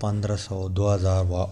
1500 2000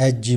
Hg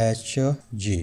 Hg،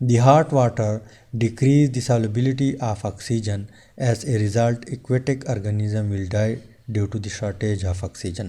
The hot water decrease the solubility of oxygen. As a result, aquatic organism will die due to the shortage of oxygen.